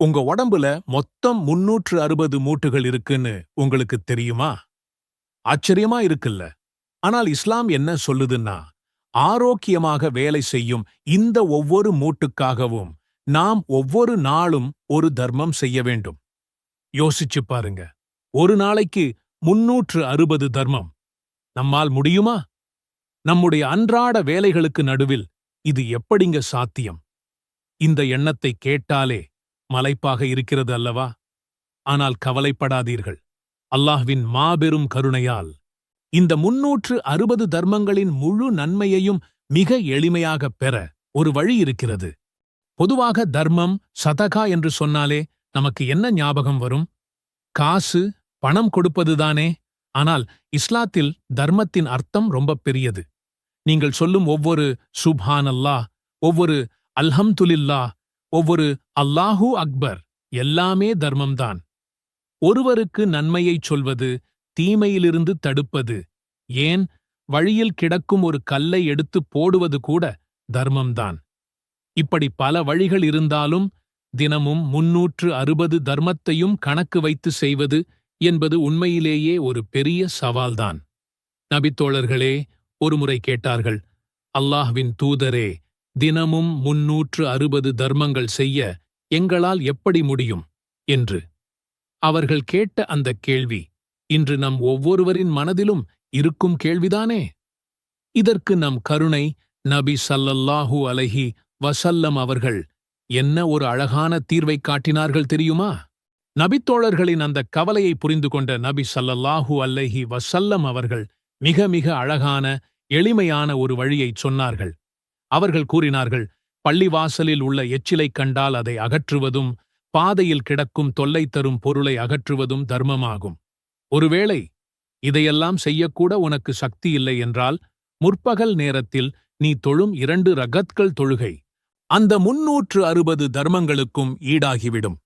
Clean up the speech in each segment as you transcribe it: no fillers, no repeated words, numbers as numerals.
உங்க உடம்புல மொத்தம் 360 மூட்டுகள் இருக்குன்னு உங்களுக்கு தெரியுமா? ஆச்சரியமா இருக்குல்ல. ஆனால் இஸ்லாம் என்ன சொல்லுதுன்னா, ஆரோக்கியமாக வேலை செய்யும் இந்த ஒவ்வொரு மூட்டுக்காகவும் நாம் ஒவ்வொரு நாளும் ஒரு தர்மம் செய்ய வேண்டும். யோசிச்சு பாருங்க. ஒரு நாளைக்கு 360 தர்மம். நம்மால் முடியுமா? நம்முடைய அன்றாட வேலைகளுக்கு நடுவில் இது எப்படிங்க சாத்தியம்? இந்த எண்ணத்தை கேட்டாலே மலைப்பாக இருக்கிறது அல்லவா? ஆனால் கவலைப்படாதீர்கள். அல்லாஹ்வின் மாபெரும் கருணையால் இந்த 360 தர்மங்களின் முழு நன்மையையும் மிக எளிமையாகப் பெற ஒரு வழி இருக்கிறது. பொதுவாக தர்மம், சதகா என்று சொன்னாலே நமக்கு என்ன ஞாபகம் வரும்? காசு, பணம் கொடுப்பதுதானே? ஆனால் இஸ்லாத்தில் தர்மத்தின் அர்த்தம் ரொம்ப பெரியது. நீங்கள் சொல்லும் ஒவ்வொரு சுப்ஹானல்லாஹ், ஒவ்வொரு அல்ஹம்துலில்லாஹ், ஒவ்வொரு அல்லாஹூ அக்பர் எல்லாமே தர்மம்தான். ஒருவருக்கு நன்மையைச் சொல்வது, தீமையிலிருந்து தடுப்பது, ஏன் வழியில் கிடக்கும் ஒரு கல்லை எடுத்துப் போடுவது கூட தர்மம்தான். இப்படி பல வழிகள் இருந்தாலும் தினமும் 360 தர்மத்தையும் கணக்கு வைத்து செய்வது என்பது உண்மையிலேயே ஒரு பெரிய சவால்தான். நபித்தோழர்களே ஒருமுறை கேட்டார்கள், அல்லாஹ்வின் தூதரே, தினமும் 360 தர்மங்கள் செய்ய எங்களால் எப்படி முடியும் என்று. அவர்கள் கேட்ட அந்தக் கேள்வி இன்று நம் ஒவ்வொருவரின் மனதிலும் இருக்கும் கேள்விதானே. இதற்கு நம் கருணை நபி ஸல்லல்லாஹு அலைஹி வஸல்லம் அவர்கள் என்ன ஒரு அழகான தீர்வைக் காட்டினார்கள் தெரியுமா? நபித்தோழர்களின் அந்த கவலையை புரிந்து கொண்ட நபி ஸல்லல்லாஹு அலைஹி வஸல்லம் அவர்கள் மிக மிக அழகான எளிமையான ஒரு வழியைச் சொன்னார்கள். அவர்கள் கூறினார்கள், பள்ளிவாசலில் உள்ள எச்சிலைக் கண்டால் அதை அகற்றுவதும், பாதையில் கிடக்கும் தொல்லை தரும் பொருளை அகற்றுவதும் தர்மமாகும். ஒருவேளை இதையெல்லாம் செய்யக்கூட உனக்கு சக்தி இல்லை என்றால், முற்பகல் நேரத்தில் நீ தொழும் 2 ரகத்கள் தொழுகை அந்த 360 தர்மங்களுக்கும் ஈடாகிவிடும்.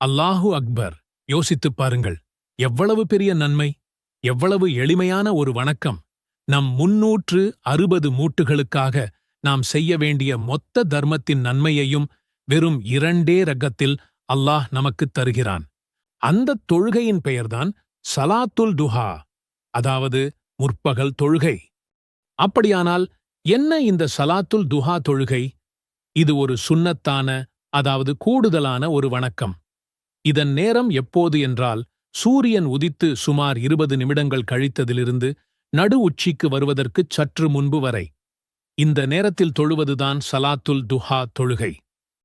அல்லாஹு அக்பர்! யோசித்துப் பாருங்கள், எவ்வளவு பெரிய நன்மை, எவ்வளவு எளிமையான ஒரு வணக்கம். நம் 360 மூட்டுகளுக்காக நாம் செய்ய வேண்டிய மொத்த தர்மத்தின் நன்மையையும் வெறும் 2 ரகத்தில் அல்லாஹ் நமக்குத் தருகிறான். அந்தத் தொழுகையின் பெயர்தான் சலாத்துல் துஹா, அதாவது முற்பகல் தொழுகை. அப்படியானால் என்ன இந்த சலாத்துல் துஹா தொழுகை? இது ஒரு சுன்னத்தான, அதாவது கூடுதலான ஒரு வணக்கம். இதன் நேரம் எப்போது என்றால், சூரியன் உதித்து சுமார் 20 நிமிடங்கள் கழித்ததிலிருந்து நடு உச்சிக்கு வருவதற்குச் சற்று முன்பு வரை. இந்த நேரத்தில் தொழுவதுதான் சலாத்துல் துஹா தொழுகை.